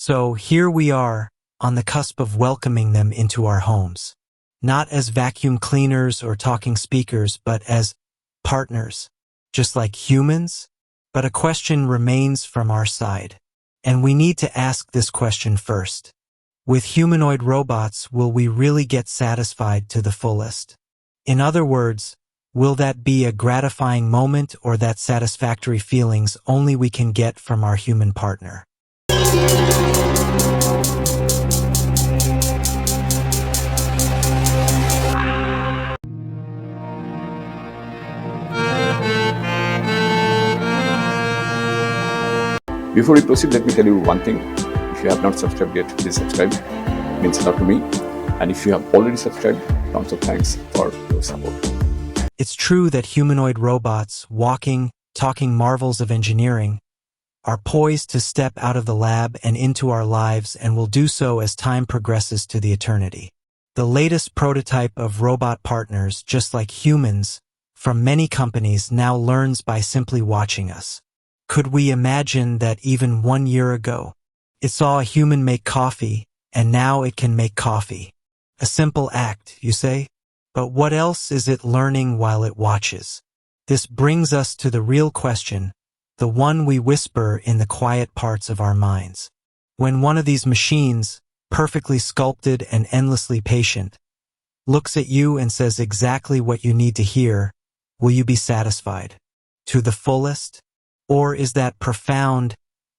So here we are, on the cusp of welcoming them into our homes. Not as vacuum cleaners or talking speakers, but as partners, just like humans. But a question remains from our side. And we need to ask this question first. With humanoid robots, will we really get satisfied to the fullest? In other words, will that be a gratifying moment or that satisfactory feelings only we can get from our human partner? Before we proceed, let me tell you one thing. If you have not subscribed yet, please subscribe. It means a lot to me. And if you have already subscribed, tons of thanks for your support. It's true that humanoid robots, walking, talking marvels of engineering, are poised to step out of the lab and into our lives and will do so as time progresses to the eternity. The latest prototype of robot partners, just like humans, from many companies now learns by simply watching us. Could we imagine that even 1 year ago, it saw a human make coffee, and now it can make coffee? A simple act, you say? But what else is it learning while it watches? This brings us to the real question, the one we whisper in the quiet parts of our minds. When one of these machines, perfectly sculpted and endlessly patient, looks at you and says exactly what you need to hear, will you be satisfied? To the fullest? Or is that profound,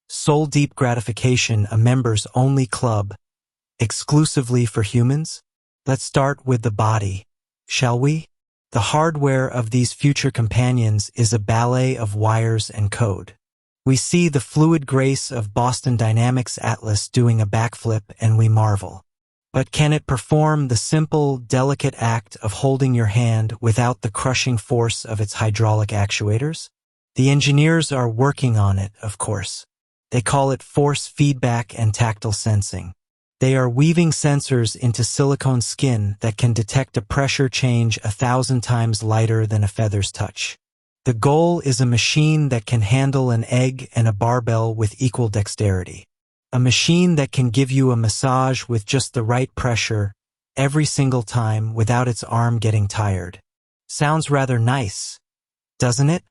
soul-deep gratification a members-only club, exclusively for humans? Let's start with the body, shall we? The hardware of these future companions is a ballet of wires and code. We see the fluid grace of Boston Dynamics Atlas doing a backflip and we marvel. But can it perform the simple, delicate act of holding your hand without the crushing force of its hydraulic actuators? The engineers are working on it, of course. They call it force feedback and tactile sensing. They are weaving sensors into silicone skin that can detect a pressure change 1,000 times lighter than a feather's touch. The goal is a machine that can handle an egg and a barbell with equal dexterity. A machine that can give you a massage with just the right pressure every single time without its arm getting tired. Sounds rather nice, doesn't it?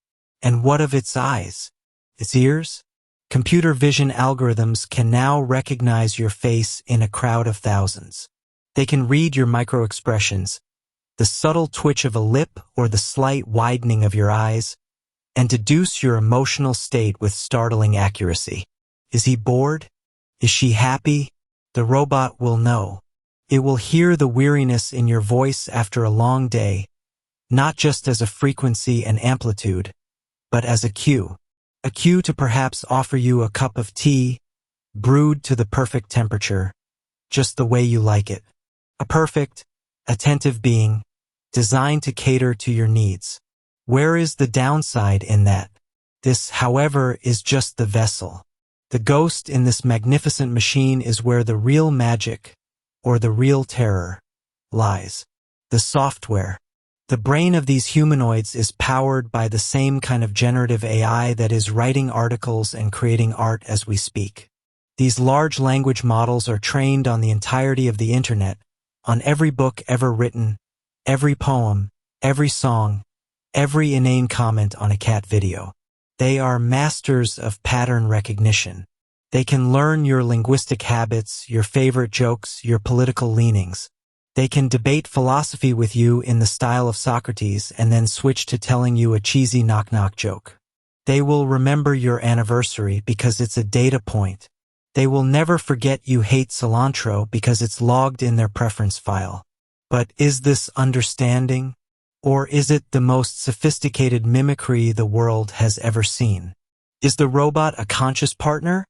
And what of its eyes? Its ears? Computer vision algorithms can now recognize your face in a crowd of thousands. They can read your micro-expressions, the subtle twitch of a lip or the slight widening of your eyes, and deduce your emotional state with startling accuracy. Is he bored? Is she happy? The robot will know. It will hear the weariness in your voice after a long day, not just as a frequency and amplitude, but as a cue to perhaps offer you a cup of tea, brewed to the perfect temperature, just the way you like it. A perfect, attentive being, designed to cater to your needs. Where is the downside in that? This, however, is just the vessel. The ghost in this magnificent machine is where the real magic, or the real terror, lies. The software. The brain of these humanoids is powered by the same kind of generative AI that is writing articles and creating art as we speak. These large language models are trained on the entirety of the internet, on every book ever written, every poem, every song, every inane comment on a cat video. They are masters of pattern recognition. They can learn your linguistic habits, your favorite jokes, your political leanings. They can debate philosophy with you in the style of Socrates and then switch to telling you a cheesy knock-knock joke. They will remember your anniversary because it's a data point. They will never forget you hate cilantro because it's logged in their preference file. But is this understanding? Or is it the most sophisticated mimicry the world has ever seen? Is the robot a conscious partner?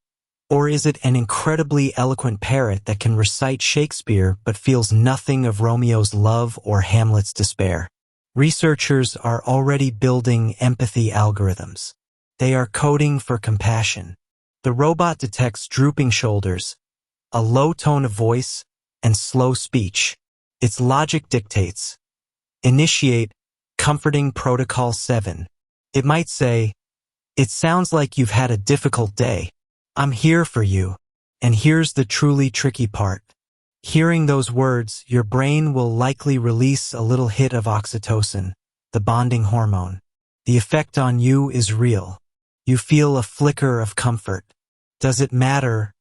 Or is it an incredibly eloquent parrot that can recite Shakespeare but feels nothing of Romeo's love or Hamlet's despair? Researchers are already building empathy algorithms. They are coding for compassion. The robot detects drooping shoulders, a low tone of voice, and slow speech. Its logic dictates, initiate comforting protocol 7. It might say, "It sounds like you've had a difficult day. I'm here for you." And here's the truly tricky part. Hearing those words, your brain will likely release a little hit of oxytocin, the bonding hormone. The effect on you is real. You feel a flicker of comfort. Does it matter,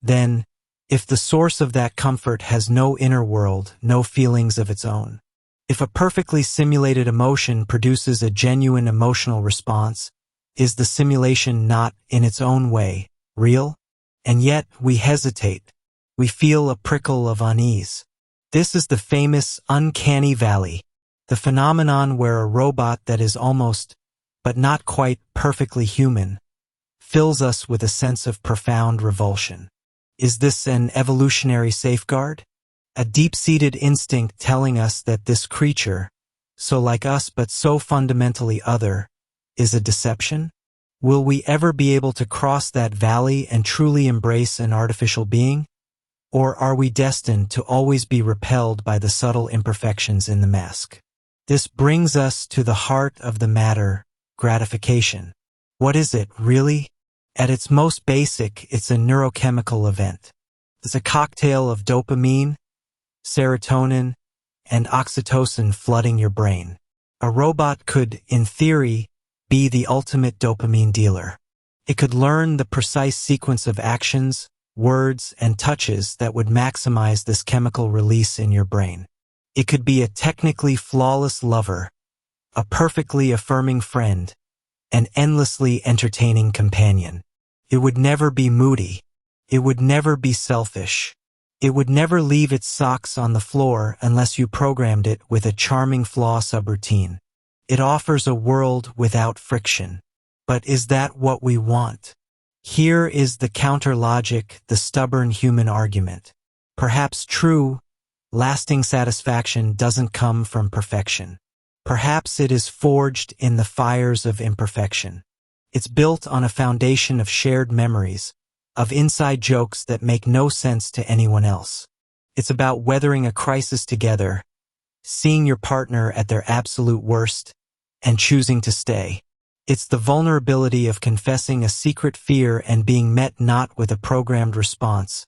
then, if the source of that comfort has no inner world, no feelings of its own? If a perfectly simulated emotion produces a genuine emotional response, is the simulation not, in its own way, real? And yet, we hesitate. We feel a prickle of unease. This is the famous uncanny valley, the phenomenon where a robot that is almost, but not quite, perfectly human, fills us with a sense of profound revulsion. Is this an evolutionary safeguard? A deep-seated instinct telling us that this creature, so like us but so fundamentally other, is a deception? Will we ever be able to cross that valley and truly embrace an artificial being? Or are we destined to always be repelled by the subtle imperfections in the mask? This brings us to the heart of the matter, gratification. What is it, really? At its most basic, it's a neurochemical event. It's a cocktail of dopamine, serotonin, and oxytocin flooding your brain. A robot could, in theory, be the ultimate dopamine dealer. It could learn the precise sequence of actions, words, and touches that would maximize this chemical release in your brain. It could be a technically flawless lover, a perfectly affirming friend, an endlessly entertaining companion. It would never be moody. It would never be selfish. It would never leave its socks on the floor unless you programmed it with a charming flaw subroutine. It offers a world without friction. But is that what we want? Here is the counter-logic, the stubborn human argument. Perhaps true, lasting satisfaction doesn't come from perfection. Perhaps it is forged in the fires of imperfection. It's built on a foundation of shared memories, of inside jokes that make no sense to anyone else. It's about weathering a crisis together, seeing your partner at their absolute worst, and choosing to stay. It's the vulnerability of confessing a secret fear and being met not with a programmed response,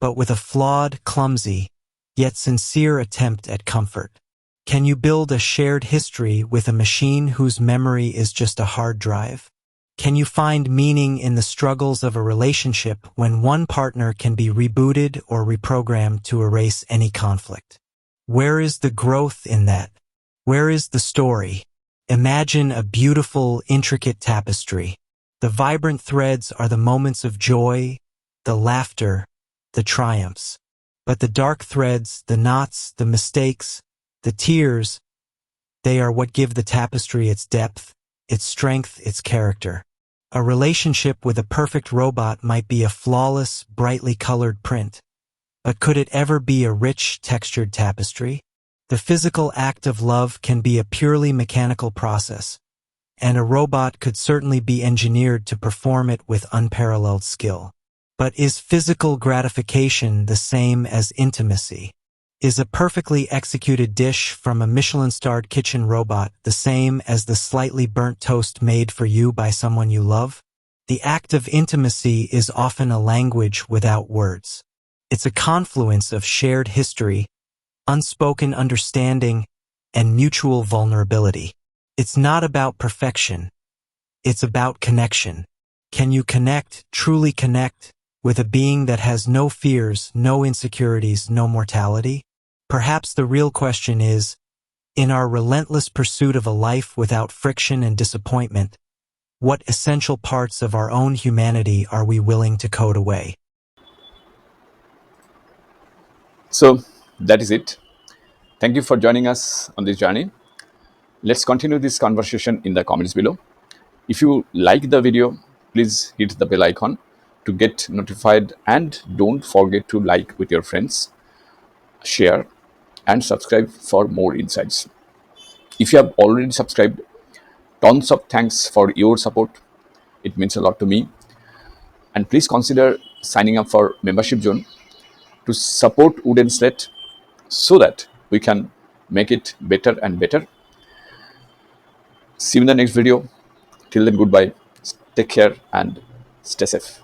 but with a flawed, clumsy, yet sincere attempt at comfort. Can you build a shared history with a machine whose memory is just a hard drive? Can you find meaning in the struggles of a relationship when one partner can be rebooted or reprogrammed to erase any conflict? Where is the growth in that? Where is the story? Imagine a beautiful, intricate tapestry. The vibrant threads are the moments of joy, the laughter, the triumphs. But the dark threads, the knots, the mistakes, the tears, they are what give the tapestry its depth, its strength, its character. A relationship with a perfect robot might be a flawless, brightly colored print. But could it ever be a rich, textured tapestry? The physical act of love can be a purely mechanical process, and a robot could certainly be engineered to perform it with unparalleled skill. But is physical gratification the same as intimacy? Is a perfectly executed dish from a Michelin-starred kitchen robot the same as the slightly burnt toast made for you by someone you love? The act of intimacy is often a language without words. It's a confluence of shared history, unspoken understanding, and mutual vulnerability. It's not about perfection. It's about connection. Can you connect, truly connect, with a being that has no fears, no insecurities, no mortality? Perhaps the real question is, in our relentless pursuit of a life without friction and disappointment, what essential parts of our own humanity are we willing to code away? So that is it. Thank you for joining us on this journey. Let's continue this conversation in the comments below. If you like the video, please hit the bell icon to get notified, and don't forget to like with your friends, share, and subscribe for more insights. If you have already subscribed, tons of thanks for your support. It means a lot to me. And please consider signing up for membership zone to support Wooden Slate so that we can make it better and better. See you in the next video. Till then, goodbye. Take care and stay safe.